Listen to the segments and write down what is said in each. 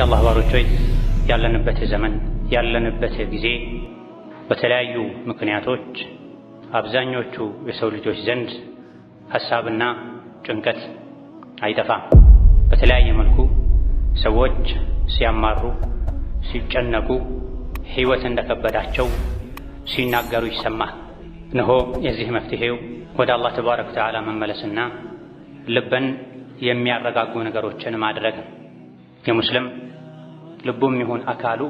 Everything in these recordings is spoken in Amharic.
የአላህ ባሮች ሆይ ያለንበት ዘመን ያለንበት ጊዜ በተለያዩ ምክንያቶች አብዛኞቹ የሰው ልጆች ዘንድ ሐሳብና ጭንቀት አይጠፋም። በተለያየ መልኩ ሰዎች ሲያማሩ ሲጨነቁ ሕይወት እንደከበዳቸው ሲናገሩ ይሰማል። እነሆ የዚህ መፍትሄው ወደ አላህ ተባረከ ወተዓላ መመለስና ልብን የሚያረጋጉ ነገሮችን ማድረግ። የሙስሊም ልቡም ይሁን አካሉ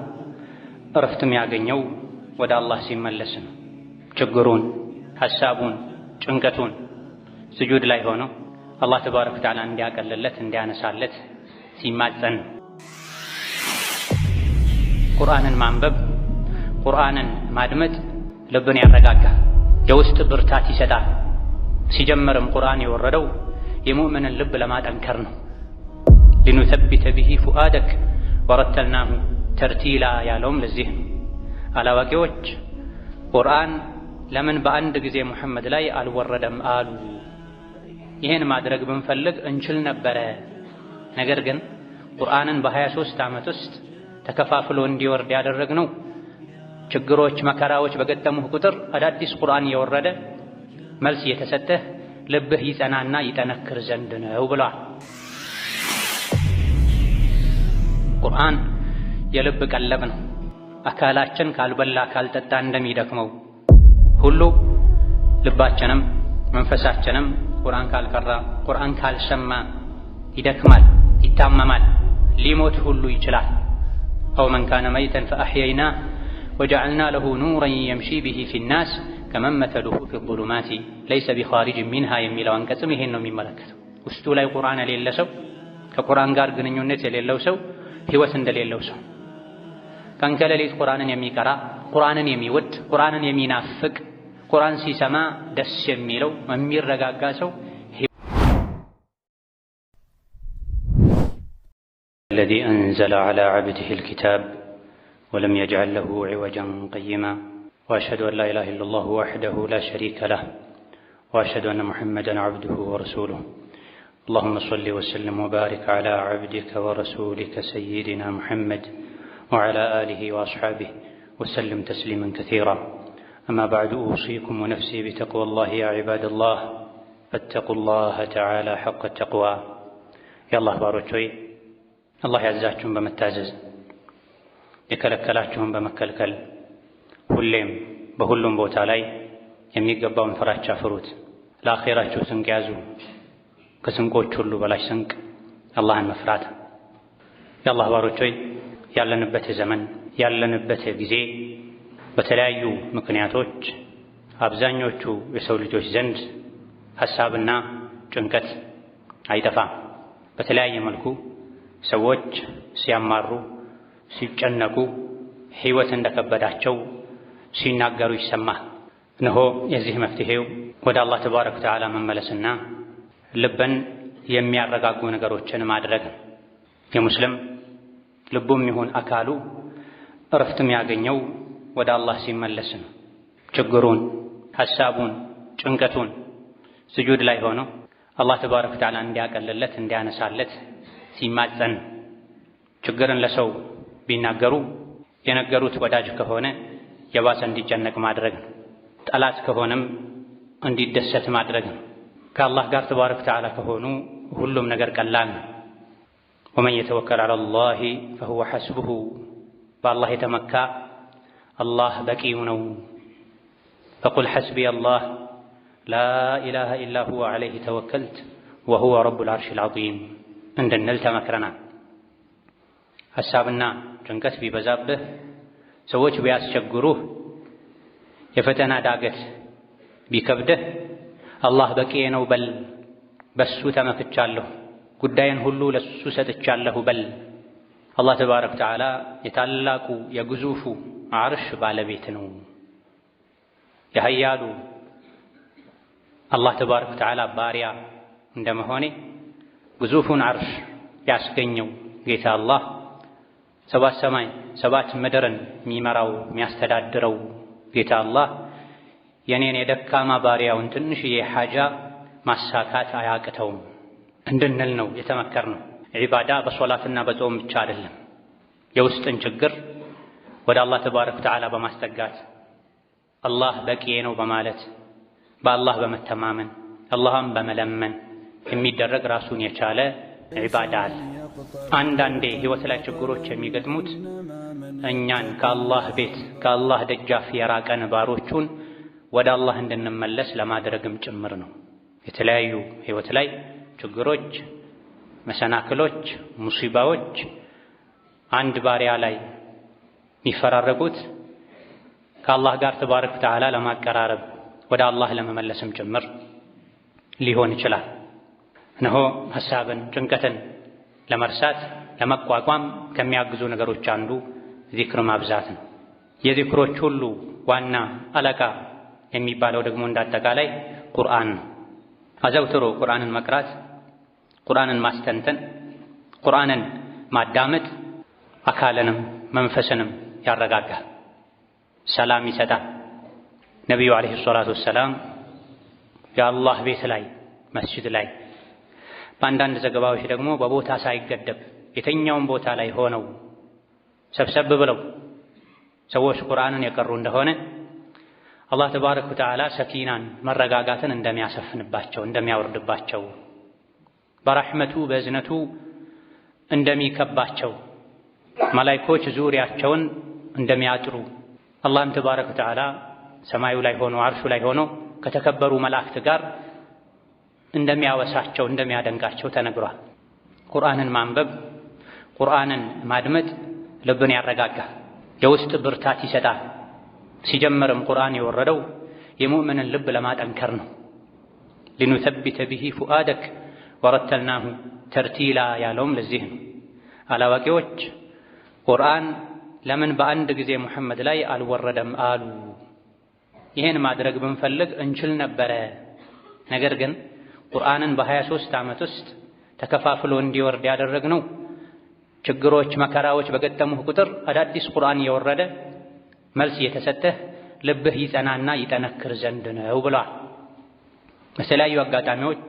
እረፍትም ያገኘው ወደ አላህ ሲመለስ ነው። ችግሩን፣ ሐሳቡን፣ ጭንቀቱን ስጁድ ላይ ሆኖ አላህ ተባረከ ወተዓላ እንዲያቀልለት እንዲያነሳለት ሲማጸን። ቁርአንን ማንበብ ቁርአንን ማድመጥ ልብን ያረጋጋል፣ የውስጥ ብርታት ይሰጣል። ሲጀመርም ቁርአን የወረደው የሙእምንን ልብ ለማጠንከር ነው። ሊኑሰቢተ ቢሂ ፉአደክ ወረተልናሁ ተርቲላ ያለውም ለዚህ ነው። አላዋቂዎች ቁርአን ለምን በአንድ ጊዜ ሙሐመድ ላይ አልወረደም አሉ። ይህን ማድረግ ብንፈልግ እንችል ነበረ። ነገር ግን ቁርአንን በ23 ዓመት ውስጥ ተከፋፍሎ እንዲወርድ ያደረግነው ችግሮች፣ መከራዎች በገጠሙህ ቁጥር አዳዲስ ቁርአን እየወረደ መልስ እየተሰጠህ ልብህ ይጸናና ይጠነክር ዘንድ ነው ብሏል። ቁርአን የልብ ቀለብ ነው። አካላችን ካልበላ ካልጠጣ እንደሚደክመው ሁሉ ልባችንም መንፈሳችንም ቁርአን ካልቀራ ቁርአን ካልሰማ ይደክማል፣ ይታመማል፣ ሊሞት ሁሉ ይችላል። አው መን ካነ መይተን ፈአሕየይናህ ወጀዐልና ለሁ ኑረን የምሺ ቢሂ ፊናስ ከመን መተሉሁ ፊዙሉማቲ ለይሰ ቢኻሪጅን ሚንሃ የሚለው አንቀጽም ይሄን ነው የሚመለከተው። ውስጡ ላይ ቁርአን የሌለ ሰው፣ ከቁርአን ጋር ግንኙነት የሌለው ሰው ሕይወት እንደሌለው ሰው፣ ቀን ከሌሊት ቁርአንን የሚቀራ ቁርአንን የሚወድ ቁርአንን የሚናፍቅ ቁርአን ሲሰማ ደስ የሚለው የሚረጋጋ ሰው الذي أنزل على عبده الكتاب ولم يجعل له عوجا قيما وأشهد أن لا إله إلا الله وحده لا شريك له وأشهد أن محمدا عبده ورسوله اللهم صل وسلم وبارك على عبدك ورسولك سيدنا محمد وعلى آله وأصحابه وسلم تسليما كثيرا أما بعد أوصيكم ونفسي بتقوى الله يا عباد الله فاتقوا الله تعالى حق التقوى يا الله باروتوي الله يعزاكم بمتازز يكلكلاكم بمكلكل ሁሌም በሁሉም ቦታ ላይ የሚገባውን ፍራቻ ፍሩት። ለአኺራችሁ ስንቅ ያዙ። ከስንቆች ሁሉ በላይ ስንቅ አላህን መፍራት። የአላህ ባሮች ሆይ ያለንበት ዘመን ያለንበት ጊዜ በተለያዩ ምክንያቶች አብዛኞቹ የሰው ልጆች ዘንድ ሐሳብና ጭንቀት አይጠፋም። በተለያየ መልኩ ሰዎች ሲያማሩ ሲጨነቁ ሕይወት እንደከበዳቸው ሲናገሩ ይሰማል። እነሆ የዚህ መፍትሄው ወደ አላህ ተባረከ ወተዓላ መመለስና ልብን የሚያረጋጉ ነገሮችን ማድረግ። የሙስሊም ልቡም ይሁን አካሉ እረፍትም ያገኘው ወደ አላህ ሲመለስ ነው። ችግሩን፣ ሐሳቡን፣ ጭንቀቱን ስጁድ ላይ ሆኖ አላህ ተባረከ ወተዓላ እንዲያቀልለት እንዲያነሳለት ሲማጸን። ችግርን ለሰው ቢናገሩ የነገሩት ወዳጅ ከሆነ የባሰ እንዲጨነቅ ማድረግ ነው። ጠላት ከሆነም እንዲደሰት ማድረግ ነው። ከአላህ ጋር ተባረከ ወተዓላ ከሆኑ ሁሉም ነገር ቀላል ነው። ወመን የተወከል ዐለላሂ ፈሁወ ሐስቡሁ በአላህ የተመካ አላህ በቂው ነው። ፈቁል ሐስቢየ አላህ ላ ኢላሃ ኢላ ሁወ ዐለይሂ ተወከልት ወሁወ ረቡል ዐርሺል ዐዚም እንድንል ተመክረናል። ሐሳብና ጭንቀት ቢበዛብህ፣ ሰዎች ቢያስቸግሩህ፣ የፈተና ዳገት ቢከብድህ አላህ በቂዬ ነው በል። በሱ ተመክቻለሁ፣ ጉዳይን ሁሉ ለሱ ሰጥቻለሁ በል። አላህ ተባረከ ወተዓላ የታላቁ የግዙፉ ዓርሽ ባለቤት ነው። የኃያሉ አላህ ተባረከ ወተዓላ ባሪያ እንደመሆኔ ግዙፉን ዓርሽ ያስገኘው ጌታ አላህ ሰባት ሰማይ ሰባት ምድርን የሚመራው የሚያስተዳድረው ጌታ አላህ የኔን የደካማ ባሪያውን ትንሽዬ ሓጃ ማሳካት አያቅተውም እንድንል ነው የተመከርነው። ዒባዳ በሶላትና በጾም ብቻ አይደለም። የውስጥን ችግር ወደ አላህ ተባረከ ወተዓላ በማስጠጋት አላህ በቂዬ ነው በማለት በአላህ በመተማመን አላህን በመለመን የሚደረግ ራሱን የቻለ ዒባዳ አለ። አንዳንዴ ህይወት ላይ ችግሮች የሚገጥሙት እኛን ከአላህ ቤት ከአላህ ደጃፍ የራቀን ባሮቹን ወደ አላህ እንድንመለስ ለማድረግም ጭምር ነው። የተለያዩ ህይወት ላይ ችግሮች፣ መሰናክሎች፣ ሙሲባዎች አንድ ባሪያ ላይ የሚፈራረቁት ከአላህ ጋር ተባረከ ወተዓላ ለማቀራረብ ወደ አላህ ለመመለስም ጭምር ሊሆን ይችላል። እነሆ ሐሳብን፣ ጭንቀትን ለመርሳት ለመቋቋም ከሚያግዙ ነገሮች አንዱ ዚክር ማብዛት ነው። የዚክሮች ሁሉ ዋና አለቃ የሚባለው ደግሞ እንዳጠቃላይ ቁርአን ነው። አዘውትሮ ቁርአንን መቅራት፣ ቁርአንን ማስተንተን፣ ቁርአንን ማዳመጥ አካልንም መንፈስንም ያረጋጋል፣ ሰላም ይሰጣል። ነቢዩ ዓለይሂ ሰላቱ ወሰላም የአላህ ቤት ላይ መስጂድ ላይ በአንዳንድ ዘገባዎች ደግሞ በቦታ ሳይገደብ የትኛውም ቦታ ላይ ሆነው ሰብሰብ ብለው ሰዎች ቁርአንን የቀሩ እንደሆነ አላህ ተባረከ ወተዓላ ሰኪናን መረጋጋትን እንደሚያሰፍንባቸው እንደሚያወርድባቸው በረሕመቱ በእዝነቱ እንደሚከባቸው መላኢኮች ዙሪያቸውን እንደሚያጥሩ አላህም ተባረከ ወተዓላ ሰማዩ ላይ ሆኖ አርሹ ላይ ሆኖ ከተከበሩ መላእክት ጋር እንደሚያወሳቸው እንደሚያደንቃቸው ተነግሯል። ቁርአንን ማንበብ ቁርአንን ማድመጥ ልብን ያረጋጋል፣ የውስጥ ብርታት ይሰጣል። ሲጀመርም ቁርአን የወረደው የሙእምንን ልብ ለማጠንከር ነው። ሊኑሰቢተ ቢሂ ፉአደክ ወረተልናሁ ተርቲላ ያለውም ለዚህ ነው። አላዋቂዎች ቁርአን ለምን በአንድ ጊዜ ሙሐመድ ላይ አልወረደም አሉ። ይህን ማድረግ ብንፈልግ እንችል ነበረ። ነገር ግን ቁርአንን በ23 ዓመት ውስጥ ተከፋፍሎ እንዲወርድ ያደረግነው ችግሮች፣ መከራዎች በገጠሙህ ቁጥር አዳዲስ ቁርአን እየወረደ መልስ እየተሰጠህ ልብህ ይጸናና ይጠነክር ዘንድ ነው ብለዋል። በተለያዩ አጋጣሚዎች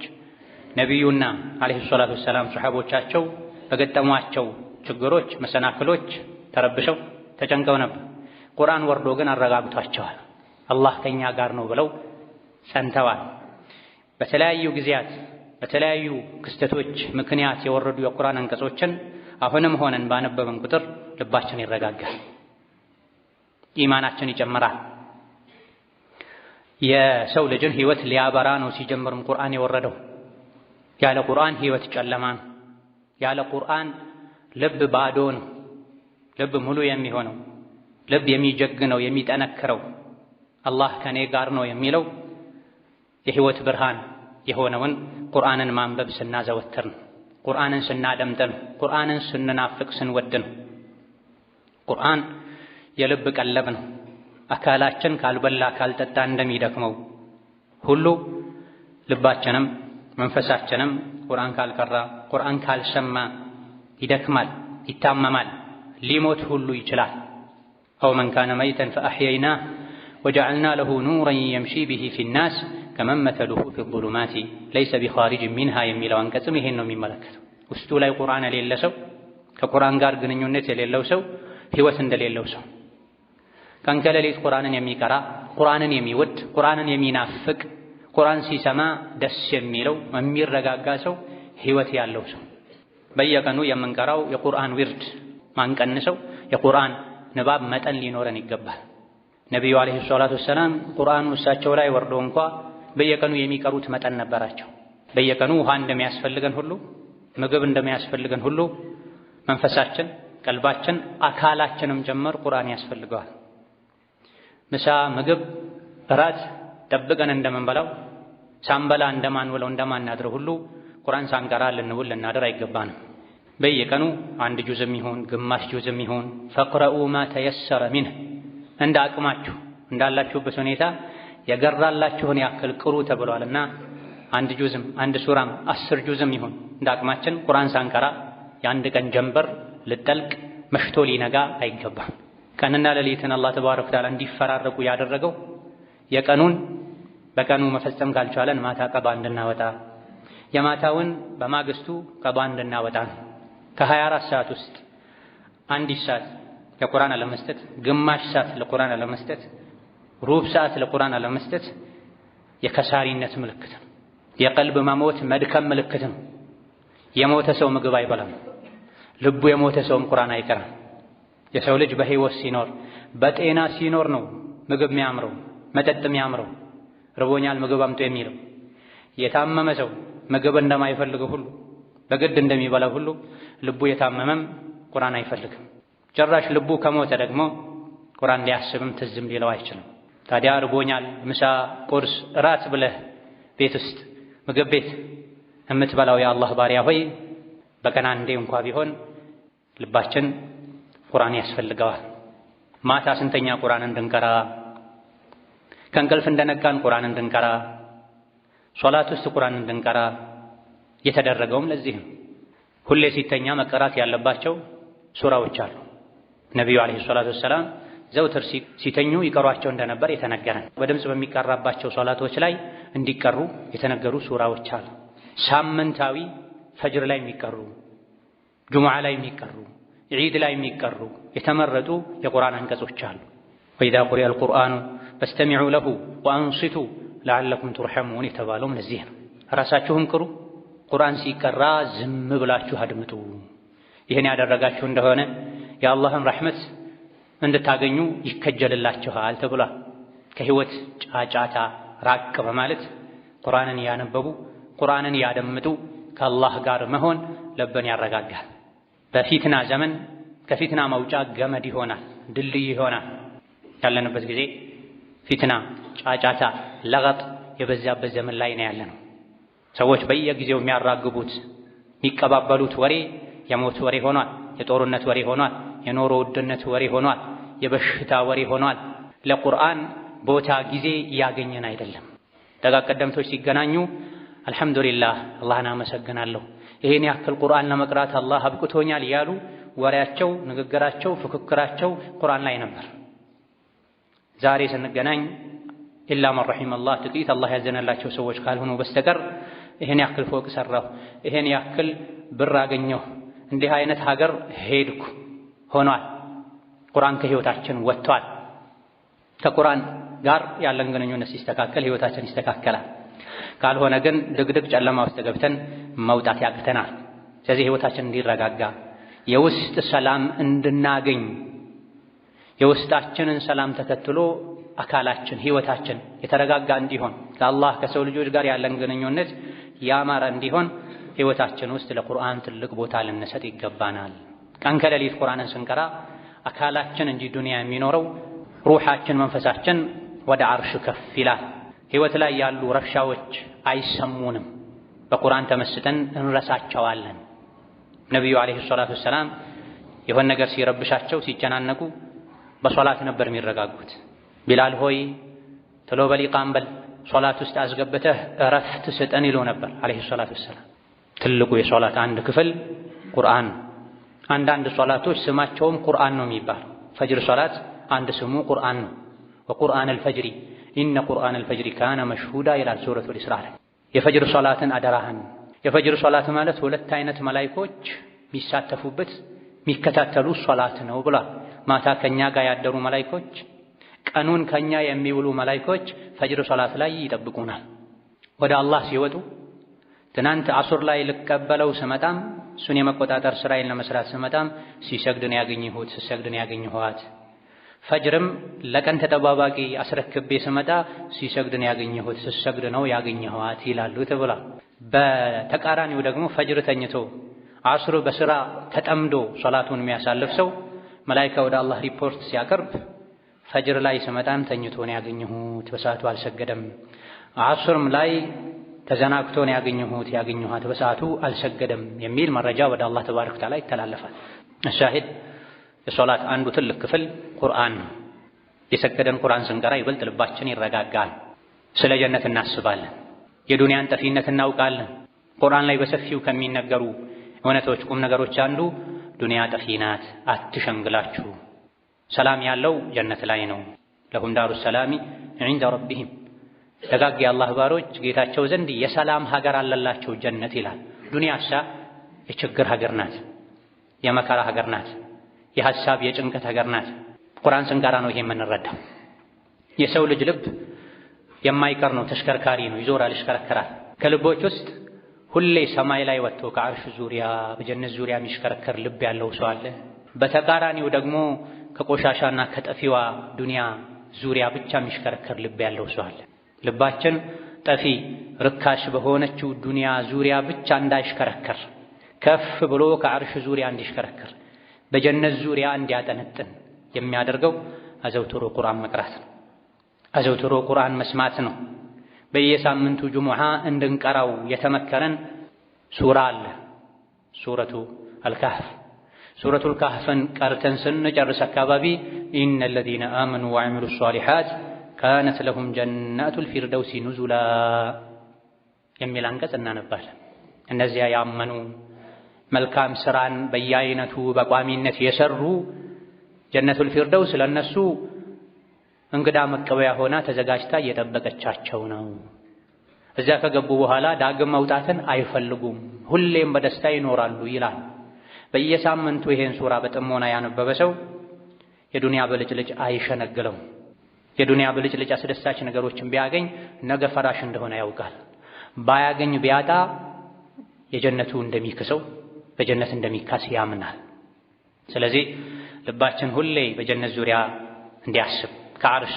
ነቢዩና ዓለይሂ ሰላቱ ወሰላም ሰሓቦቻቸው በገጠሟቸው ችግሮች፣ መሰናክሎች ተረብሸው ተጨንቀው ነበር። ቁርአን ወርዶ ግን አረጋግቷቸዋል። አላህ ከኛ ጋር ነው ብለው ጸንተዋል። በተለያዩ ጊዜያት በተለያዩ ክስተቶች ምክንያት የወረዱ የቁርአን አንቀጾችን አሁንም ሆነን ባነበብን ቁጥር ልባችን ይረጋጋል፣ ኢማናችን ይጨምራል። የሰው ልጅን ህይወት ሊያበራ ነው ሲጀምርም ቁርአን የወረደው። ያለ ቁርአን ህይወት ጨለማ ነው። ያለ ቁርአን ልብ ባዶ ነው። ልብ ሙሉ የሚሆነው ልብ የሚጀግነው የሚጠነክረው አላህ ከኔ ጋር ነው የሚለው የህይወት ብርሃን የሆነውን ቁርአንን ማንበብ ስናዘወትር ነው። ቁርአንን ስናደምጥ ነው። ቁርአንን ስንናፍቅ ስንወድ ነው። ቁርአን የልብ ቀለብ ነው። አካላችን ካልበላ ካልጠጣ እንደሚደክመው ሁሉ ልባችንም መንፈሳችንም ቁርአን ካልቀራ ቁርአን ካልሰማ ይደክማል፣ ይታመማል፣ ሊሞት ሁሉ ይችላል። አው መን ካነ መይተን ፈአሕየይናህ ወጀዐልና ለሁ ኑረን የምሺ ቢሂ ፊናስ ከመን መተሉሁ ፊዙሉማቲ ለይሰ ቢኻሪጅ ሚንሃ የሚለው አንቀጽም ይሄን ነው የሚመለከተው። ውስጡ ላይ ቁርአን የሌለ ሰው፣ ከቁርአን ጋር ግንኙነት የሌለው ሰው ህይወት እንደሌለው ሰው፣ ቀን ከሌሊት ቁርአንን የሚቀራ ቁርአንን የሚወድ ቁርአንን የሚናፍቅ ቁርአን ሲሰማ ደስ የሚለው የሚረጋጋ ሰው ህይወት ያለው ሰው። በየቀኑ የምንቀራው የቁርአን ዊርድ ማንቀንሰው የቁርአን ንባብ መጠን ሊኖረን ይገባል። ነቢዩ ዓለይሂ ሰላቱ ወሰላም ቁርአኑ እሳቸው ላይ ወርዶ እንኳ በየቀኑ የሚቀሩት መጠን ነበራቸው። በየቀኑ ውሃ እንደሚያስፈልገን ሁሉ ምግብ እንደሚያስፈልገን ሁሉ መንፈሳችን፣ ቀልባችን፣ አካላችንም ጭምር ቁርአን ያስፈልገዋል። ምሳ፣ ምግብ፣ እራት ጠብቀን እንደምንበላው ሳንበላ እንደማንውለው እንደማናድረው ሁሉ ቁርአን ሳንቀራ ልንውል ልናድር አይገባንም። በየቀኑ አንድ ጁዝም ይሁን ግማሽ ጁዝም ይሁን ፈቅረኡ ማ ተየሰረ ሚንህ እንደ አቅማችሁ እንዳላችሁበት ሁኔታ የገራላችሁን ያክል ቅሩ ተብሏልና አንድ ጁዝም አንድ ሱራም 10 ጁዝም ይሁን እንደ አቅማችን ቁርአን ሳንቀራ የአንድ ቀን ጀንበር ልጠልቅ መሽቶ ሊነጋ አይገባም። ቀንና ሌሊትን አላህ ተባረከ ወተዓላ እንዲፈራረቁ ያደረገው የቀኑን በቀኑ መፈጸም ካልቻለን ማታ ቀባ እንድናወጣ የማታውን በማግስቱ ቀባ እንድናወጣ ነው። ከ24 ሰዓት ውስጥ አንዲት ሰዓት ለቁርአን አለመስጠት፣ ግማሽ ሰዓት ለቁርአን አለመስጠት፣ ሩብ ሰዓት ለቁርአን አለመስጠት የከሳሪነት ምልክት ነው። የቀልብ መሞት መድከም ምልክት ነው። የሞተ ሰው ምግብ አይበላም። ልቡ የሞተ ሰውም ቁርአን አይቀራም። የሰው ልጅ በህይወት ሲኖር በጤና ሲኖር ነው ምግብ የሚያምረው፣ መጠጥ የሚያምረው፣ ርቦኛል ምግብ አምጡ የሚለው። የታመመ ሰው ምግብ እንደማይፈልገው ሁሉ በግድ እንደሚበላው ሁሉ ልቡ የታመመም ቁርአን አይፈልግም። ጭራሽ ልቡ ከሞተ ደግሞ ቁርአን ሊያስብም ትዝም ሊለው አይችልም። ታዲያ ርቦኛል ምሳ፣ ቁርስ፣ እራት ብለህ ቤት ውስጥ ምግብ ቤት የምትበላው የአላህ ባሪያ ሆይ በቀን አንዴ እንኳ ቢሆን ልባችን ቁርአን ያስፈልገዋል። ማታ ስንተኛ ቁርአን እንድንቀራ፣ ከእንቅልፍ እንደነቃን ቁርአን እንድንቀራ፣ ሶላት ውስጥ ቁርአን እንድንቀራ የተደረገውም ለዚህ ነው። ሁሌ ሲተኛ መቀራት ያለባቸው ሱራዎች አሉ። ነቢዩ ዓለይሂ ሰላቱ ወሰላም ዘውትር ሲተኙ ይቀሯቸው እንደነበር የተነገረን። በድምፅ በሚቀራባቸው ሶላቶች ላይ እንዲቀሩ የተነገሩ ሱራዎች አሉ። ሳምንታዊ ፈጅር ላይ የሚቀሩ፣ ጁሙዓ ላይ የሚቀሩ፣ ዒድ ላይ የሚቀሩ የተመረጡ የቁርአን አንቀጾች አሉ። ወኢዛ ቁሪአ አልቁርአኑ ፈስተሚዑ ለሁ ወአንሲቱ ለዓለኩም ቱርሐሙን የተባለውም ለዚህ ነው። ራሳችሁም ቅሩ፣ ቁርአን ሲቀራ ዝም ብላችሁ አድምጡ። ይህን ያደረጋችሁ እንደሆነ የአላህን ረሕመት እንድታገኙ ይከጀልላችኋል ተብሏል። ከህይወት ጫጫታ ራቅ በማለት ቁርአንን ያነበቡ ቁርአንን ያደምጡ ከአላህ ጋር መሆን ልብን ያረጋጋል። በፊትና ዘመን ከፊትና መውጫ ገመድ ይሆናል፣ ድልድይ ይሆናል። ያለንበት ጊዜ ፊትና፣ ጫጫታ፣ ለገጥ የበዛበት ዘመን ላይ ነው ያለነው። ሰዎች በየጊዜው የሚያራግቡት የሚቀባበሉት ወሬ የሞት ወሬ ሆኗል፣ የጦርነት ወሬ ሆኗል፣ የኑሮ ውድነት ወሬ ሆኗል፣ የበሽታ ወሬ ሆኗል። ለቁርአን ቦታ ጊዜ እያገኘን አይደለም። ደጋግ ቀደምቶች ሲገናኙ አልሐምዱሊላህ አላህን አመሰግናለሁ ይሄን ያክል ቁርአን ለመቅራት አላህ አብቅቶኛል እያሉ ወሬያቸው፣ ንግግራቸው፣ ፍክክራቸው ቁርአን ላይ ነበር። ዛሬ ስንገናኝ ኢላ መን ረሒመላህ ጥቂት አላህ ያዘነላቸው ሰዎች ካልሆኑ በስተቀር ይሄን ያክል ፎቅ ሰራሁ፣ ይሄን ያክል ብር አገኘሁ፣ እንዲህ አይነት ሀገር ሄድኩ ሆኗል። ቁርአን ከህይወታችን ወጥቷል። ከቁርአን ጋር ያለን ግንኙነት ሲስተካከል ህይወታችን ይስተካከላል። ካልሆነ ግን ድቅድቅ ጨለማ ውስጥ ገብተን መውጣት ያቅተናል። ስለዚህ ህይወታችን እንዲረጋጋ የውስጥ ሰላም እንድናገኝ የውስጣችንን ሰላም ተከትሎ አካላችን ህይወታችን የተረጋጋ እንዲሆን ከአላህ ከሰው ልጆች ጋር ያለን ግንኙነት ያማረ እንዲሆን ህይወታችን ውስጥ ለቁርአን ትልቅ ቦታ ልንሰጥ ይገባናል። ቀን ከሌሊት ቁርአንን ስንቀራ አካላችን እንጂ ዱንያ የሚኖረው ሩሃችን መንፈሳችን ወደ አርሽ ከፍ ይላል። ህይወት ላይ ያሉ ረብሻዎች አይሰሙንም። በቁርአን ተመስጠን እንረሳቸዋለን። ነቢዩ ዓለይሂ ሰላቱ ወሰላም የሆነ ነገር ሲረብሻቸው ሲጨናነቁ በሶላት ነበር የሚረጋጉት። ቢላል ሆይ ቶሎ በል ኢቃም በል ሶላት ውስጥ አስገብተህ እረፍት ስጠን ይለው ነበር ዓለይሂ ሰላቱ ወሰላም። ትልቁ የሶላት አንድ ክፍል ቁርአን። አንዳንድ ሶላቶች ስማቸውም ቁርአን ነው የሚባል። ፈጅር ሶላት አንድ ስሙ ቁርአን ነው። ወቁርአን አልፈጅሪ ኢነ ቁርአን አልፈጅሪ ካነ መሽሁዳ ይላል ሱረቱል ኢስራ ላይ። የፈጅር ሶላትን አደራህን። የፈጅር ሶላት ማለት ሁለት አይነት መላኢኮች የሚሳተፉበት የሚከታተሉ ሶላት ነው ብሏል። ማታ ከኛ ጋር ያደሩ መላኢኮች፣ ቀኑን ከኛ የሚውሉ መላኢኮች ፈጅር ሶላት ላይ ይጠብቁናል። ወደ አላህ ሲወጡ ትናንት አሱር ላይ ልቀበለው ስመጣም እሱን የመቆጣጠር ስራዬን ለመስራት ስመጣም ሲሰግድን ያገኘሁት ሲሰግድን ያገኘኋት፣ ፈጅርም ለቀን ተጠባባቂ አስረክቤ ስመጣ ሲሰግድን ያገኘሁት ሲሰግድ ነው ያገኘኋት ይላሉ ተብሏል። በተቃራኒው ደግሞ ፈጅር ተኝቶ አሱር በስራ ተጠምዶ ሶላቱን የሚያሳልፍ ሰው መላኢካ ወደ አላህ ሪፖርት ሲያቀርብ ፈጅር ላይ ስመጣም ተኝቶ ነው ያገኘሁት በሰዓቱ አልሰገደም፣ አሱርም ላይ ተዘናግቶ ነው ያገኘኋት በሰዓቱ አልሰገደም የሚል መረጃ ወደ አላህ ተባረከ ወተዓላ ይተላለፋል። ሻሂድ የሶላት አንዱ ትልቅ ክፍል ቁርአን ነው። የሰገደን ቁርአን ስንቀራ ይበልጥ ልባችን ይረጋጋል። ስለ ጀነት እናስባለን። የዱንያን ጠፊነት እናውቃለን። ቁርአን ላይ በሰፊው ከሚነገሩ እውነቶች ቁም ነገሮች አንዱ ዱንያ ጠፊ ናት፣ አትሸንግላችሁ፣ ሰላም ያለው ጀነት ላይ ነው። ለሁም ዳሩ ሰላሚ ዒንደ ረቢሂም፣ ደጋግ የአላህ ባሮች ጌታቸው ዘንድ የሰላም ሀገር አለላቸው ጀነት ይላል። ዱንያሳ የችግር ሀገር ናት፣ የመከራ ሀገር ናት፣ የሐሳብ የጭንቀት ሀገር ናት። ቁርአን ስንቀራ ነው ይሄ የምንረዳው። የሰው ልጅ ልብ የማይቀር ነው፣ ተሽከርካሪ ነው፣ ይዞራል፣ ይሽከረከራል። ከልቦች ውስጥ ሁሌ ሰማይ ላይ ወጥቶ ከአርሽ ዙሪያ በጀነት ዙሪያ የሚሽከረከር ልብ ያለው ሰው አለ። በተቃራኒው ደግሞ ከቆሻሻና ከጠፊዋ ዱንያ ዙሪያ ብቻ የሚሽከረከር ልብ ያለው ሰው አለ። ልባችን ጠፊ ርካሽ በሆነችው ዱንያ ዙሪያ ብቻ እንዳይሽከረከር ከፍ ብሎ ከአርሽ ዙሪያ እንዲሽከረከር በጀነት ዙሪያ እንዲያጠነጥን የሚያደርገው አዘውትሮ ቁርአን መቅራት ነው። አዘውትሮ ቁርአን መስማት ነው። በየሳምንቱ ጁሙዓ እንድንቀራው የተመከረን ሱራ አለ፣ ሱረቱ አልካህፍ። ሱረቱል ካህፍን ቀርተን ስንጨርስ አካባቢ ኢነል ለዚነ አመኑ ወዐሚሉ ሷሊሓት ካነት ለሁም ጀናቱል ፊርደውሲ ኑዙላ የሚል አንቀጽ እናነባለን። እነዚያ ያመኑ መልካም ስራን በየአይነቱ በቋሚነት የሰሩ ጀነቱል ፊርደውስ ለነሱ እንግዳ መቀበያ ሆና ተዘጋጅታ እየጠበቀቻቸው ነው። እዚያ ከገቡ በኋላ ዳግም መውጣትን አይፈልጉም፣ ሁሌም በደስታ ይኖራሉ ይላል። በየሳምንቱ ይሄን ሱራ በጥሞና ያነበበ ሰው የዱንያ ብልጭልጭ አይሸነግለው። የዱንያ ብልጭልጭ አስደሳች ነገሮችን ቢያገኝ ነገ ፈራሽ እንደሆነ ያውቃል። ባያገኝ ቢያጣ የጀነቱ እንደሚክሰው በጀነት እንደሚካስ ያምናል። ስለዚህ ልባችን ሁሌ በጀነት ዙሪያ እንዲያስብ ከአርሽ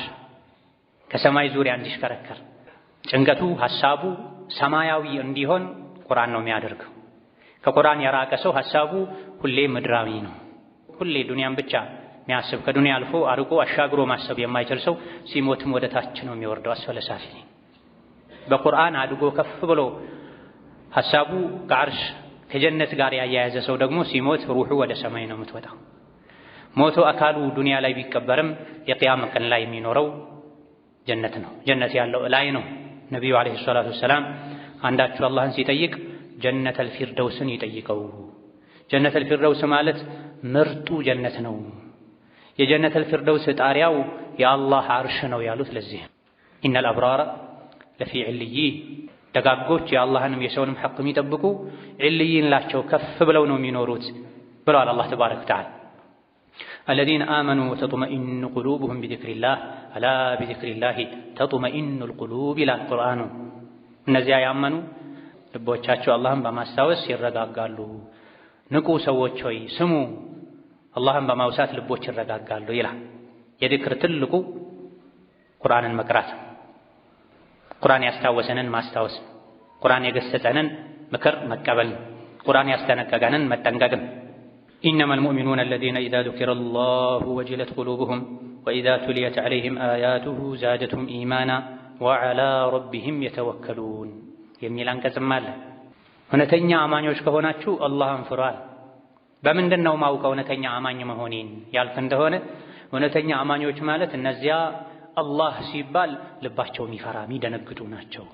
ከሰማይ ዙሪያ እንዲሽከረከር ጭንቀቱ ሐሳቡ ሰማያዊ እንዲሆን ቁርአን ነው የሚያደርገው። ከቁርአን የራቀ ሰው ሐሳቡ ሁሌ ምድራዊ ነው። ሁሌ ዱንያን ብቻ የሚያስብ ከዱንያ አልፎ አርቆ አሻግሮ ማሰብ የማይችል ሰው ሲሞትም ወደ ታች ነው የሚወርደው፣ አስፈለ ሳፊሊን። በቁርአን አድጎ ከፍ ብሎ ሐሳቡ ከአርሽ ከጀነት ጋር ያያያዘ ሰው ደግሞ ሲሞት ሩሑ ወደ ሰማይ ነው የምትወጣው። ሞቶ አካሉ ዱንያ ላይ ቢቀበርም የቂያማ ቀን ላይ የሚኖረው ጀነት ነው። ጀነት ያለው ላይ ነው። ነቢዩ ዓለይሂ ሰላቱ ወሰላም አንዳችሁ አላህን ሲጠይቅ ጀነተል ፊርደውስን ይጠይቀው። ጀነተል ፊርደውስ ማለት ምርጡ ጀነት ነው። የጀነተል ፊርደውስ ጣሪያው የአላህ አርሽ ነው ያሉት ለዚህ ኢነል አብራረ ለፊ ዕልይን፣ ደጋጎች የአላህንም የሰውንም ሐቅ የሚጠብቁ ዕልይን ላቸው ከፍ ብለው ነው የሚኖሩት ብለዋል አላህ ተባረከ ወተዓላ። الذين آمنوا وتطمئن قلوبهم بذكر الله ألا بذكر الله تطمئن القلوب إلى القرآن እነዚያ ያመኑ ልቦቻቸው አላህን በማስታወስ ይረጋጋሉ። ንቁ ሰዎች ሆይ ስሙ፣ አላህን በማውሳት ልቦች ይረጋጋሉ ይላል። የዚክር ትልቁ ቁርአንን መቅራት፣ ቁርአን ያስታወሰንን ማስታወስ፣ ቁርአን የገሰጸንን ምክር መቀበል፣ ቁርአን ያስጠነቀቀንን መጠንቀቅ። إنما المؤمنون الذين إذا ذكر الله وجلت قلوبهم وإذا تليت عليهم آياته زادتهم إيمانا وعلى ربهم يتوكلون የሚል አንቀጽም አለ። እውነተኛ አማኞች ከሆናችሁ አላህን ፍሯል። በምንድነው ማውቀው እውነተኛ አማኝ መሆኔን ያልክ እንደሆነ እውነተኛ አማኞች ማለት እነዚያ አላህ ሲባል ልባቸው የሚፈራ የሚደነግጡ ናቸው።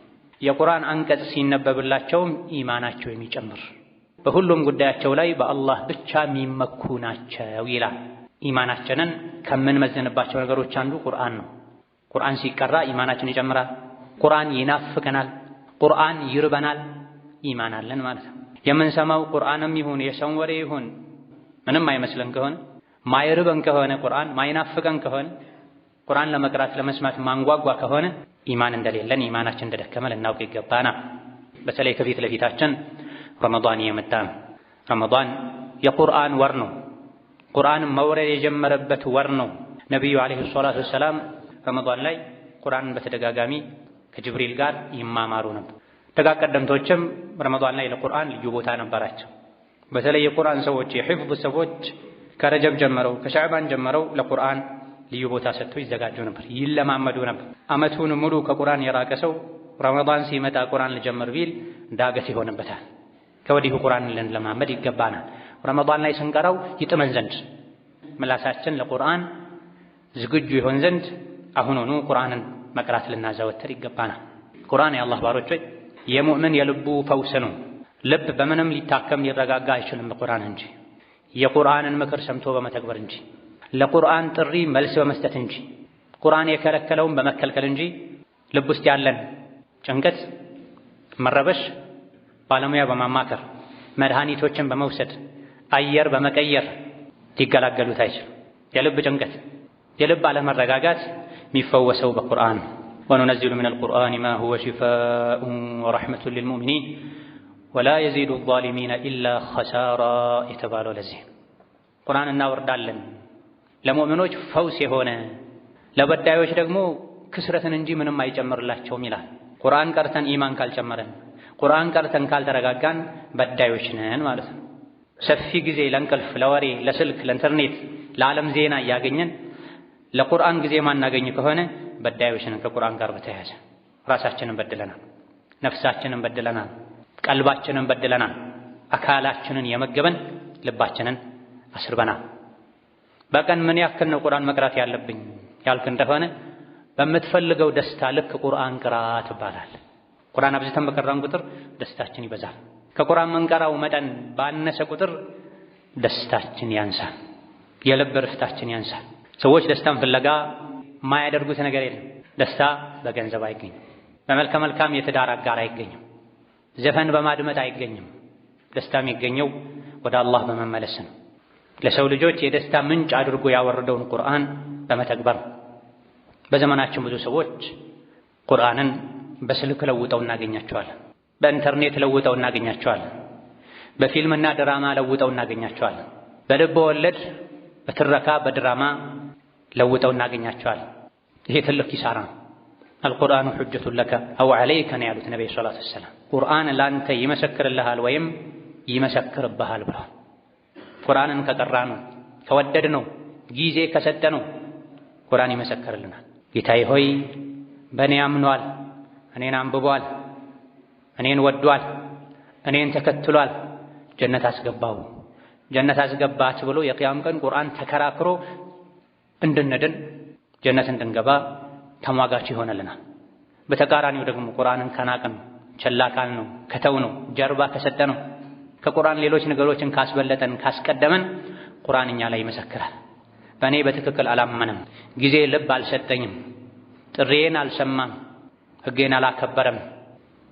የቁርአን አንቀጽ ሲነበብላቸውም ኢማናቸው የሚጨምር በሁሉም ጉዳያቸው ላይ በአላህ ብቻ የሚመኩ ናቸው ይላል። ኢማናችንን ከምንመዝንባቸው ነገሮች አንዱ ቁርአን ነው። ቁርአን ሲቀራ ኢማናችን ይጨምራል። ቁርአን ይናፍቀናል፣ ቁርአን ይርበናል፣ ኢማን አለን ማለት ነው። የምንሰማው ቁርአንም ይሁን የሰው ወሬ ይሁን ምንም አይመስለን ከሆነ ማይርበን ከሆነ ቁርአን ማይናፍቀን ከሆነ ቁርአን ለመቅራት ለመስማት ማንጓጓ ከሆነ ኢማን እንደሌለን ኢማናችን እንደደከመ ልናውቅ ይገባናል። በተለይ ከፊት ለፊታችን ረመዳን የመጣ ነው። ረመዳን የቁርአን ወር ነው። ቁርአን መውረድ የጀመረበት ወር ነው። ነቢዩ ዓለይሂ ሰላቱ ወሰላም ረመዳን ላይ ቁርአንን በተደጋጋሚ ከጅብሪል ጋር ይማማሩ ነበር። ደጋግ ቀደምቶችም ረመዳን ላይ ለቁርአን ልዩ ቦታ ነበራቸው። በተለይ የቁርአን ሰዎች የሒፍዝ ሰዎች ከረጀብ ጀምረው ከሻዕባን ጀምረው ለቁርአን ልዩ ቦታ ሰጥተው ይዘጋጁ ነበር፣ ይለማመዱ ነበር። ዓመቱን ሙሉ ከቁርአን የራቀ ሰው ረመዳን ሲመጣ ቁርአን ልጀምር ቢል ዳገት ይሆንበታል። ከወዲሁ ቁርአን ልንለማመድ ይገባናል። ረመዳን ላይ ስንቀራው ይጥመን ዘንድ ምላሳችን ለቁርአን ዝግጁ ይሆን ዘንድ አሁኑኑ ቁርአንን መቅራት ልናዘወትር ይገባናል። ቁርአን የአላህ ባሮች ሆይ የሙእምን የልቡ ፈውስ ነው። ልብ በምንም ሊታከም ሊረጋጋ አይችልም በቁርአን እንጂ፣ የቁርአንን ምክር ሰምቶ በመተግበር እንጂ፣ ለቁርአን ጥሪ መልስ በመስጠት እንጂ፣ ቁርአን የከለከለውን በመከልከል እንጂ ልብ ውስጥ ያለን ጭንቀት፣ መረበሽ ባለሙያ በማማከር መድኃኒቶችን በመውሰድ አየር በመቀየር ሊገላገሉት አይችሉም። የልብ ጭንቀት፣ የልብ አለመረጋጋት የሚፈወሰው በቁርአን ነው። ወኑነዚሉ ሚነል ቁርአኒ ማ ሁወ ሺፋኡን ወረሕመቱን ሊልሙእሚኒን ወላ የዚዱ ዛሊሚነ ኢላ ኸሳራ የተባለው ለዚህ ቁርአን እናወርዳለን ለሙእሚኖች ፈውስ የሆነ ለበዳዮች ደግሞ ክስረትን እንጂ ምንም አይጨምርላቸውም ይላል። ቁርአን ቀርተን ኢማን ካልጨመረን፣ ቁርአን ቀርተን ካልተረጋጋን በዳዮች ነን ማለት ነው። ሰፊ ጊዜ ለእንቅልፍ፣ ለወሬ፣ ለስልክ፣ ለኢንተርኔት፣ ለዓለም ዜና እያገኘን ለቁርአን ጊዜ ማናገኝ ከሆነ በዳዮች ነን። ከቁርአን ጋር በተያያዘ ራሳችንን በድለናል፣ ነፍሳችንን በድለናል፣ ቀልባችንን በድለናል፣ አካላችንን የመገበን ልባችንን አስርበናል። በቀን ምን ያክል ነው ቁርአን መቅራት ያለብኝ ያልክ እንደሆነ በምትፈልገው ደስታ ልክ ቁርአን ቅራ ትባላል። ቁርአን አብዝተን በቀራን ቁጥር ደስታችን ይበዛል። ከቁርአን መንቀራው መጠን ባነሰ ቁጥር ደስታችን ያንሳል፣ የልብ እረፍታችን ያንሳል። ሰዎች ደስታን ፍለጋ የማያደርጉት ነገር የለም። ደስታ በገንዘብ አይገኝም፣ በመልከ መልካም የትዳር አጋር አይገኝም፣ ዘፈን በማድመጥ አይገኝም። ደስታ የሚገኘው ወደ አላህ በመመለስ ነው። ለሰው ልጆች የደስታ ምንጭ አድርጎ ያወረደውን ቁርአን በመተግበር። በዘመናችን ብዙ ሰዎች ቁርአንን በስልክ ለውጠው እናገኛቸዋለን፣ በኢንተርኔት ለውጠው እናገኛቸዋለን፣ በፊልምና ድራማ ለውጠው እናገኛቸዋለን፣ በልብ ወለድ፣ በትረካ፣ በድራማ ለውጠው እናገኛቸዋለን። ይሄ ትልቅ ኪሳራ ነው። አልቁርአኑ ሑጀቱን ለከ አው ዐለይከ ነው ያሉት ነብዩ ሰለላሁ ዐለይሂ ወሰለም። ቁርአን ላንተ ይመሰክርልሃል ወይም ይመሰክርብሃል ብለዋል። ቁርአንን ከቀራነው ከወደድነው ጊዜ ከሰጠነው ቁርአን ይመሰክርልናል። ጌታዬ ሆይ በእኔ አምኗል፣ እኔን አንብቧል፣ እኔን ወዷል፣ እኔን ተከትሏል፣ ጀነት አስገባው፣ ጀነት አስገባት ብሎ የቂያም ቀን ቁርአን ተከራክሮ እንድንድን ጀነት እንድንገባ ተሟጋች ይሆነልናል። በተቃራኒው ደግሞ ቁርአንን ከናቅን፣ ቸላ ካልነው፣ ከተውነው፣ ጀርባ ከሰጠነው፣ ከቁርአን ሌሎች ነገሮችን ካስበለጠን፣ ካስቀደመን ቁርአን እኛ ላይ ይመሰክራል። በእኔ በትክክል አላመነም፣ ጊዜ ልብ አልሰጠኝም፣ ጥሪዬን አልሰማም፣ ሕጌን አላከበረም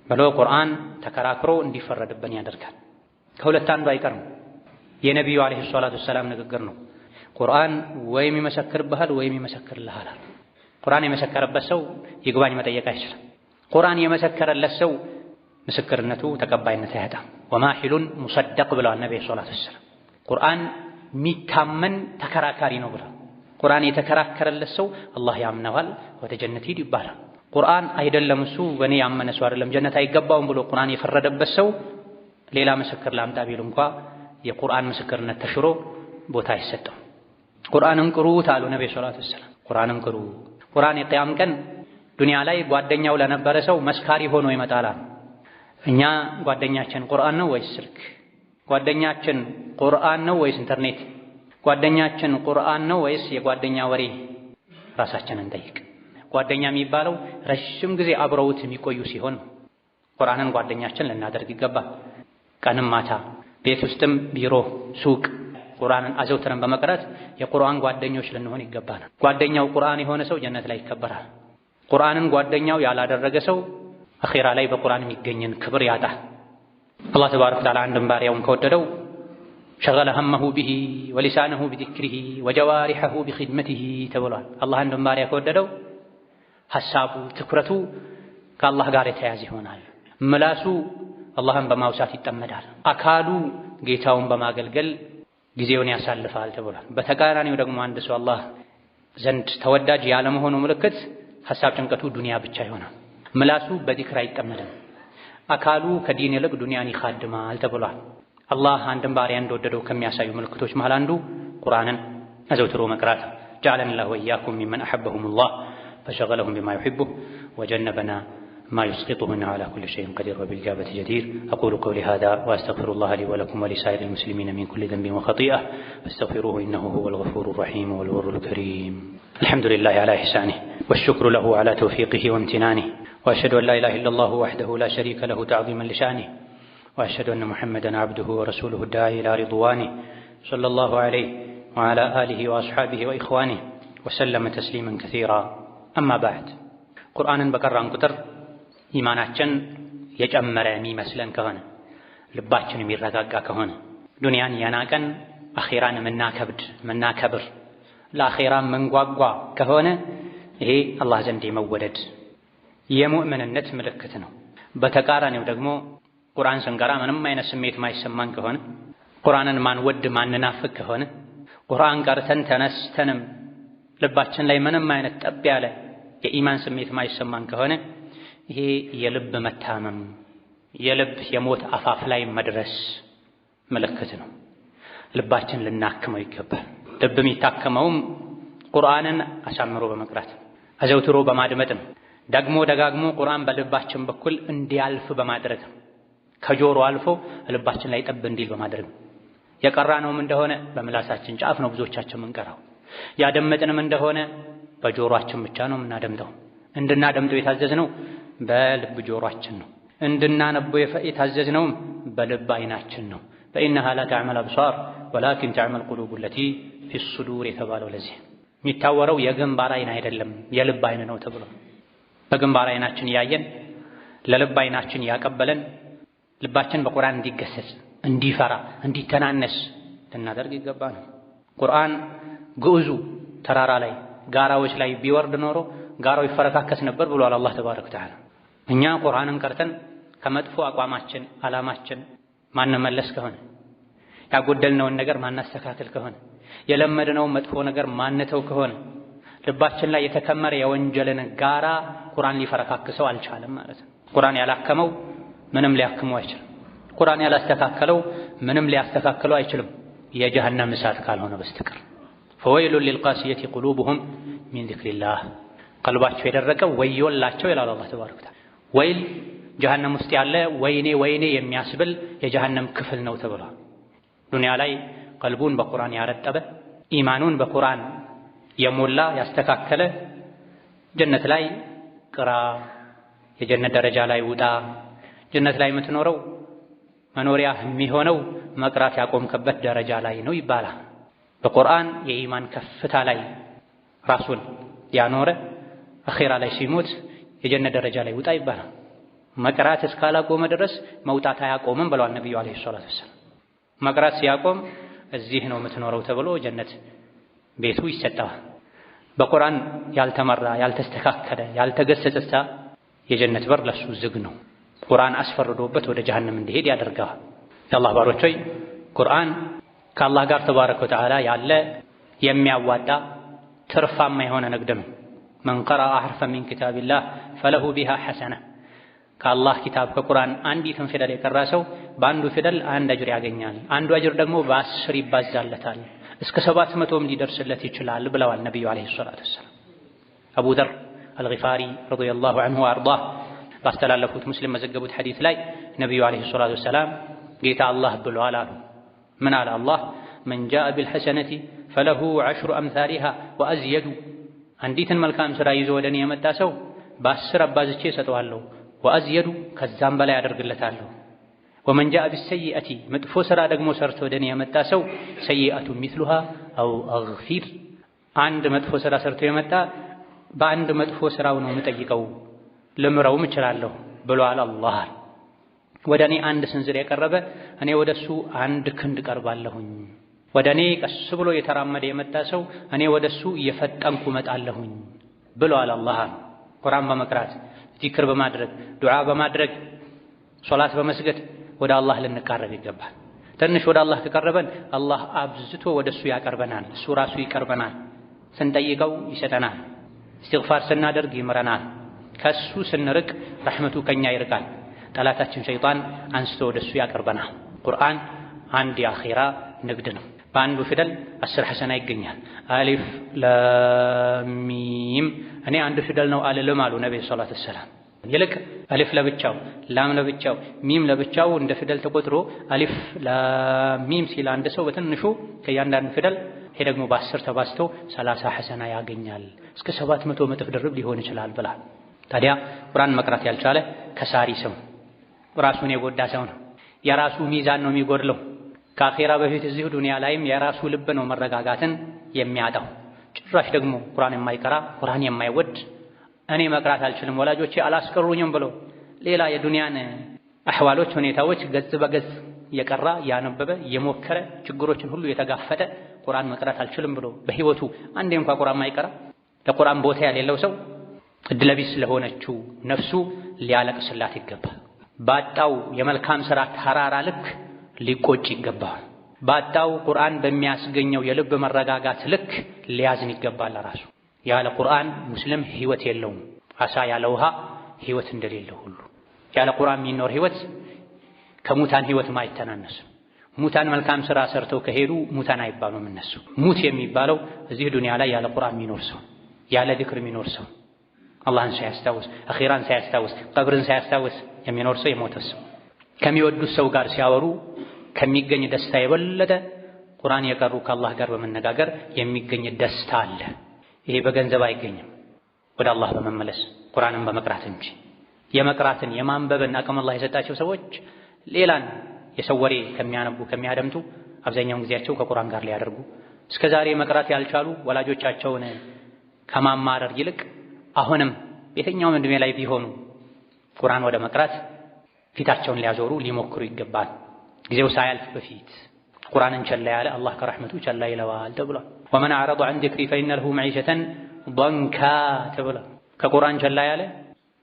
ብሎ ቁርአን ተከራክሮ እንዲፈረድብን ያደርጋል። ከሁለት አንዱ አይቀርም። የነቢዩ ዓለይሂ ሰላቱ ወሰላም ንግግር ነው። ቁርአን ወይም ይመሰክርብሃል ወይም ይመሰክርልሃል። ቁርአን የመሰከረበት ሰው ይግባኝ መጠየቅ አይችልም። ቁርአን የመሰከረለት ሰው ምስክርነቱ ተቀባይነት አያጣም። ወማሂሉን ሙሰደቅ ብለዋል ነብዩ ሰለላሁ ዐለይሂ ወሰለም። ቁርአን የሚታመን ተከራካሪ ነው ብለዋል። ቁርአን የተከራከረለት ሰው አላህ ያምነዋል፣ ወደ ጀነት ሂድ ይባላል። ቁርአን አይደለም እሱ በእኔ ያመነ ሰው አይደለም ጀነት አይገባውም ብሎ ቁርአን የፈረደበት ሰው ሌላ ምስክር ላምጣ ቢሉ እንኳ የቁርአን ምስክርነት ተሽሮ ቦታ አይሰጠው። ቁርአንን ቅሩት አሉ ነብዩ ሰለላሁ ዐለይሂ ወሰለም። ቁርአንን ቅሩ። ቁርአን የቂያም ቀን ዱንያ ላይ ጓደኛው ለነበረ ሰው መስካሪ ሆኖ ይመጣል። እኛ ጓደኛችን ቁርአን ነው ወይስ ስልክ? ጓደኛችን ቁርአን ነው ወይስ ኢንተርኔት? ጓደኛችን ቁርአን ነው ወይስ የጓደኛ ወሬ? ራሳችንን እንጠይቅ። ጓደኛ የሚባለው ረጅም ጊዜ አብረውት የሚቆዩ ሲሆን ቁርአንን ጓደኛችን ልናደርግ ይገባል። ቀንም ማታ፣ ቤት ውስጥም፣ ቢሮ፣ ሱቅ ቁርአንን አዘውትረን በመቅራት የቁርአን ጓደኞች ልንሆን ይገባል። ጓደኛው ቁርአን የሆነ ሰው ጀነት ላይ ይከበራል። ቁርአንን ጓደኛው ያላደረገ ሰው አኺራ ላይ በቁርአን የሚገኝን ክብር ያጣል። አላህ ተባረከ ወተዓላ አንድን ባሪያውን ከወደደው ሸገለ ሀመሁ ቢሂ ወሊሳነሁ ቢዚክሪሂ ወጀዋሪሐሁ ቢኺድመቲሂ ተብሏል። አላህ አንድን ባሪያ ከወደደው ሐሳቡ፣ ትኩረቱ ከአላህ ጋር የተያያዘ ይሆናል። ምላሱ አላህን በማውሳት ይጠመዳል። አካሉ ጌታውን በማገልገል ጊዜውን ያሳልፋል ተብሏል። በተቃራኒው ደግሞ አንድ ሰው አላህ ዘንድ ተወዳጅ ያለመሆኑ ምልክት ሐሳብ ጭንቀቱ ዱንያ ብቻ ይሆናል። ምላሱ በዚክር አይጠመድም። አካሉ ከዲን ይልቅ ዱንያን ይኻድማል ተብሏል። አላህ አንድን ባሪያ እንደወደደው ከሚያሳዩ ምልክቶች መሃል አንዱ ቁርአንን አዘውትሮ መቅራት። ጀዐለኒ ላሁ ወኢያኩም ሚመን አሐበሁሙላህ ፈሸገለሁም ቢማ ዩሒቡሁ ወጀነበና ما يسقطه إنه على كل شيء قدير وبالإجابة جدير. أقول قولي هذا وأستغفر الله لي ولكم ولسائر المسلمين من كل ذنب وخطيئة فاستغفروه إنه هو الغفور الرحيم والبر الكريم. الحمد لله على إحسانه والشكر له على توفيقه وامتنانه وأشهد أن لا إله إلا الله وحده لا شريك له تعظيما لشأنه وأشهد أن محمدا عبده ورسوله الداعي إلى رضوانه صلى الله عليه وعلى آله وأصحابه وإخوانه وسلم تسليما كثيرا. أما بعد قرآن بقران قدر ኢማናችን የጨመረ የሚመስለን ከሆነ ልባችን የሚረጋጋ ከሆነ ዱንያን ያናቀን አኺራን መናከብር ለአኺራ መንጓጓ ከሆነ ይሄ አላህ ዘንድ የመወደድ የሙእምንነት ምልክት ነው። በተቃራኒው ደግሞ ቁርአን ስንቀራ ምንም አይነት ስሜት ማይሰማን ከሆነ ቁርአንን ማንወድ ማንናፍቅ ከሆነ ቁርአን ቀርተን ተነስተንም ልባችን ላይ ምንም አይነት ጠብ ያለ የኢማን ስሜት ማይሰማን ከሆነ ይሄ የልብ መታመም የልብ የሞት አፋፍ ላይ መድረስ ምልክት ነው። ልባችን ልናክመው ይገባል። ልብ የሚታከመውም ቁርአንን አሳምሮ በመቅራት አዘውትሮ በማድመጥ ነው። ደግሞ ደጋግሞ ቁርአን በልባችን በኩል እንዲያልፍ በማድረግ ነው። ከጆሮ አልፎ ልባችን ላይ ጠብ እንዲል በማድረግ ነው። የቀራነውም እንደሆነ በምላሳችን ጫፍ ነው ብዙዎቻችን የምንቀራው። ያደመጥንም እንደሆነ በጆሮአችን ብቻ ነው የምናደምጠው። እንድናደምጠው የታዘዝነው በልብ ጆሮአችን ነው። እንድናነበው የታዘዝነውም በልብ አይናችን ነው። ፈኢነሃ ላ ተዕመል አብሷር ወላኪን ተዕመል ቁሉቡ ለቲ ፊ ሱዱር የተባለው ለዚህ የሚታወረው የግንባር አይን አይደለም የልብ አይን ነው ተብሎ በግንባር አይናችን እያየን ለልብ አይናችን ያቀበለን ልባችን በቁርአን እንዲገሰጽ እንዲፈራ እንዲተናነስ ልናደርግ ይገባ ነው። ቁርአን ግዑዙ ተራራ ላይ ጋራዎች ላይ ቢወርድ ኖሮ ጋራው ይፈረካከስ ነበር ብሏል አላህ ተባረከ ወተዓላ። እኛ ቁርአንን ቀርተን ከመጥፎ አቋማችን አላማችን ማንመለስ ከሆነ ያጎደልነውን ነገር ማናስተካከል ከሆነ የለመድነው መጥፎ ነገር ማንተው ከሆነ ልባችን ላይ የተከመረ የወንጀልን ጋራ ቁርአን ሊፈረካክሰው አልቻለም ማለት ነው። ቁርአን ያላከመው ምንም ሊያክመው አይችልም። ቁርአን ያላስተካከለው ምንም ሊያስተካክለው አይችልም የጀሃነም እሳት ካልሆነ በስተቀር። ፈወይሉን ሊልቃሲየቲ ቁሉቡሁም ሚን ዚክሪላህ ቀልባቸው የደረቀ ወዮላቸው ይላል አላህ ተባረከ ወተዓላ። ወይል ጀሃነም ውስጥ ያለ ወይኔ የሚያስብል የጀሃነም ክፍል ነው ተብሏል። ዱንያ ላይ ቀልቡን በቁርአን ያረጠበ ኢማኑን በቁርአን የሞላ ያስተካከለ ጀነት ላይ ቅራ፣ የጀነት ደረጃ ላይ ውጣ፣ ጀነት ላይ የምትኖረው መኖሪያ የሚሆነው መቅራት ያቆምከበት ደረጃ ላይ ነው ይባላል። በቁርአን የኢማን ከፍታ ላይ ራሱን ያኖረ አኺራ ላይ ሲሞት የጀነት ደረጃ ላይ ውጣ ይባላል። መቅራት እስካላቆመ ድረስ መውጣት አያቆምም ብለዋል ነብዩ አለይሂ ሰላቱ ወሰላም። መቅራት ሲያቆም እዚህ ነው የምትኖረው ተብሎ ጀነት ቤቱ ይሰጠዋል። በቁርአን ያልተመራ ያልተስተካከለ ያልተገሰጸ የጀነት በር ለሱ ዝግ ነው። ቁርአን አስፈርዶበት ወደ ጀሃነም እንዲሄድ ያደርገዋል። የአላህ ባሮች ሆይ ቁርአን ከአላህ ጋር ተባረከ ወተዓላ ያለ የሚያዋጣ ትርፋማ የሆነ ንግድ ነው። መን ቀረአ ሐርፈን ሚን ኪታቢላህ ፈለሁ ቢሃ ሐሰና ከአላህ ኪታብ ከቁርአን አንዲትን ፊደል የቀራ ሰው በአንዱ ፊደል አንድ አጅር ያገኛል። አንዱ አጅር ደግሞ በ10 ይባዛለታል እስከ 700ም ሊደርስለት ይችላል ብለዋል ነብዩ አለይሂ ሰላቱ ወሰላም። አቡ ዘር አልጊፋሪ ረዲየላሁ ዐንሁ ወአርዳህ ባስተላለፉት ሙስሊም መዘገቡት ሐዲስ ላይ ነብዩ አለይሂ ሰላቱ ወሰላም ጌታ አላህ ብሏል አሉ። ምን አለ አላህ? መን ጃአ ቢልሐሰነቲ ፈለሁ 10 አምሳሊሃ ወአዝየዱ አንዲትን መልካም ሥራ ይዞ ወደኔ የመጣ ሰው በ10 አባዝቼ እሰጠዋለሁ፣ ወአዝየዱ ከዛም በላይ አደርግለታለሁ። ወመን ጃአ ቢሰይአቲ መጥፎ ሥራ ደግሞ ሰርቶ ወደኔ የመጣ ሰው ሰይአቱ ሚስሉሃ አው አግፊር አንድ መጥፎ ሥራ ሰርቶ የመጣ በአንድ መጥፎ ሥራው ነው የምጠይቀው ልምረውም እችላለሁ ብሏል አላህ። ወደ እኔ አንድ ስንዝር የቀረበ እኔ ወደሱ አንድ ክንድ ቀርባለሁኝ። ወደ እኔ ቀስ ብሎ የተራመደ የመጣ ሰው እኔ ወደሱ እየፈጠንኩ መጣለሁኝ ብሏል አላህ። ቁርአን በመቅራት ዚክር በማድረግ ዱዓ በማድረግ ሶላት በመስገድ ወደ አላህ ልንቃረብ ይገባል። ትንሽ ወደ አላህ ከቀረበን አላህ አብዝቶ ወደሱ ያቀርበናል። እሱ ራሱ ይቀርበናል። ስንጠይቀው ይሰጠናል። እስትግፋር ስናደርግ ይምረናል። ከሱ ስንርቅ ረሕመቱ ከኛ ይርቃል። ጠላታችን ሸይጣን አንስቶ ወደሱ ያቀርበናል። ቁርአን አንድ የአኺራ ንግድ ነው። በአንዱ ፊደል 10 ሐሰና ይገኛል። አሊፍ ላም ሚም እኔ አንድ ፊደል ነው አልልም አሉ ነብዩ ሰለላሁ ዐለይሂ ወሰለም። ይልቅ አሊፍ ለብቻው ላም ለብቻው ሚም ለብቻው እንደ ፊደል ተቆጥሮ አሊፍ ላም ሚም ሲል አንድ ሰው በትንሹ ከእያንዳንዱ ፊደል ይሄ ደግሞ በ10 ተባዝቶ 30 ሐሰና ያገኛል። እስከ 700 እጥፍ ድርብ ሊሆን ይችላል ብላ። ታዲያ ቁርአን መቅራት ያልቻለ ከሳሪ ሰው ራሱን የጎዳ ሰው ነው። የራሱ ሚዛን ነው የሚጎድለው። ከአኺራ በፊት እዚሁ ዱንያ ላይም የራሱ ልብ ነው መረጋጋትን የሚያጣው። ጭራሽ ደግሞ ቁርአን የማይቀራ ቁርአን የማይወድ እኔ መቅራት አልችልም ወላጆቼ አላስቀሩኝም ብሎ ሌላ የዱንያን አህዋሎች ሁኔታዎች ገጽ በገጽ የቀራ ያነበበ የሞከረ ችግሮችን ሁሉ የተጋፈጠ ቁርአን መቅራት አልችልም ብሎ በህይወቱ አንዴ እንኳን ቁርአን ማይቀራ ለቁርአን ቦታ የሌለው ሰው እድለቢስ ስለሆነችው ነፍሱ ሊያለቅስላት ይገባል። ባጣው የመልካም ሥራ ተራራ ልክ ሊቆጭ ይገባል። ባጣው ቁርአን በሚያስገኘው የልብ መረጋጋት ልክ ሊያዝን ይገባል። ራሱ ያለ ቁርአን ሙስሊም ህይወት የለውም። አሳ ያለ ውሃ ህይወት እንደሌለው ሁሉ ያለ ቁርአን የሚኖር ህይወት ከሙታን ህይወት ማይተናነስ። ሙታን መልካም ሥራ ሰርተው ከሄዱ ሙታን አይባሉም እነሱ። ሙት የሚባለው እዚህ ዱንያ ላይ ያለ ቁርአን የሚኖር ሰው፣ ያለ ዚክር የሚኖር ሰው፣ አላህን ሳያስታውስ አኺራን ሳያስታውስ ቀብርን ሳያስታውስ የሚኖር ሰው የሞተ ሰው። ከሚወዱት ሰው ጋር ሲያወሩ ከሚገኝ ደስታ የበለጠ ቁርአን የቀሩ ከአላህ ጋር በመነጋገር የሚገኝ ደስታ አለ። ይሄ በገንዘብ አይገኝም፣ ወደ አላህ በመመለስ ቁርአንን በመቅራት እንጂ። የመቅራትን የማንበብን አቅም አላህ የሰጣቸው ሰዎች ሌላን የሰው ወሬ ከሚያነቡ ከሚያደምጡ አብዛኛውን ጊዜያቸው ከቁርአን ጋር ሊያደርጉ እስከዛሬ መቅራት ያልቻሉ ወላጆቻቸውን ከማማረር ይልቅ አሁንም የትኛውም ዕድሜ ላይ ቢሆኑ ቁርአን ወደ መቅራት ፊታቸውን ሊያዞሩ ሊሞክሩ ይገባል። ጊዜው ሳያልፍ በፊት ቁርአንን ቸላ ያለ አላህ ከረሕመቱ ቸላ ይለዋል ተብሏል። ወመን አዕረض ዐን ዚክሪ ፈኢነ ለሁ መዒሸተን ضንካ ተብሏል። ከቁርአን ቸላ ያለ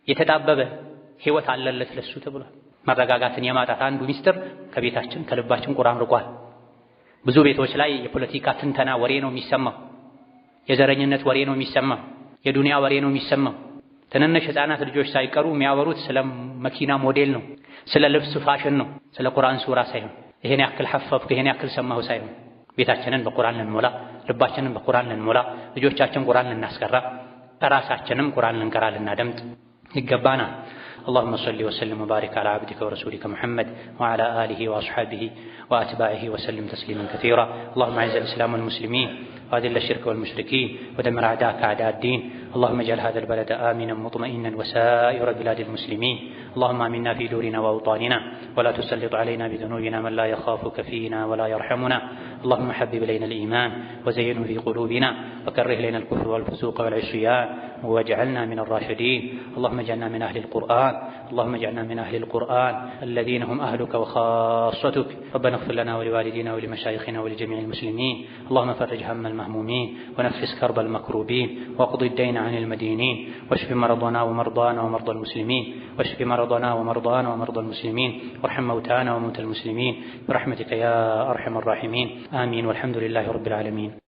የተጣበበ ህይወት አለለት ለሱ ተብሏል። መረጋጋትን የማጣት አንዱ ሚስጥር ከቤታችን ከልባችን ቁርአን ርቋል። ብዙ ቤቶች ላይ የፖለቲካ ትንተና ወሬ ነው የሚሰማው፣ የዘረኝነት ወሬ ነው የሚሰማው፣ የዱንያ ወሬ ነው የሚሰማው። ትንንሽ ህፃናት ልጆች ሳይቀሩ የሚያወሩት ስለ መኪና ሞዴል ነው፣ ስለ ልብስ ፋሽን ነው፣ ስለ ቁርአን ሱራ ሳይሆን ይሄን ያክል ሐፈፍኩ ይሄን ያክል ሰማሁ ሳይሆን ቤታችንን በቁርአን ልንሞላ፣ ልባችንን በቁርአን ልንሞላ፣ ልጆቻችን ቁርአን ልናስቀራ፣ ራሳችንም ቁርአን ልንቀራ ልናደምጥ ይገባናል። اللهم صل وسلم وبارك على عبدك ورسولك محمد وعلى آله وأصحابه وأتباعه وسلم تسليما كثيرا. اللهم أعز الإسلام والمسلمين وأذل الشرك والمشركين ودمر أعداءك أعداء الدين. اللهم اجعل هذا البلد آمنا مطمئنا وسائر بلاد المسلمين. اللهم آمنا في دورنا وأوطاننا ولا تسلط علينا بذنوبنا من لا يخافك فينا ولا يرحمنا. اللهم حبب إلينا الإيمان وزينه في قلوبنا وكره إلينا الكفر والفسوق والعصيان واجعلنا من الراشدين. اللهم اجعلنا من أهل القرآن، اللهم اجعلنا من أهل القرآن الذين هم أهلك وخاصتك. ربنا اغفر لنا ولوالدينا ولمشايخنا ولجميع المسلمين. اللهم فرج هم المهمومين ونفس كرب المكروبين واقض الدين عن المدينين واشف مرضنا ومرضانا ومرضى المسلمين واشف مرضنا ومرضانا ومرضى المسلمين وارحم موتانا وموتى المسلمين برحمتك يا أرحم الراحمين. آمين والحمد لله رب العالمين.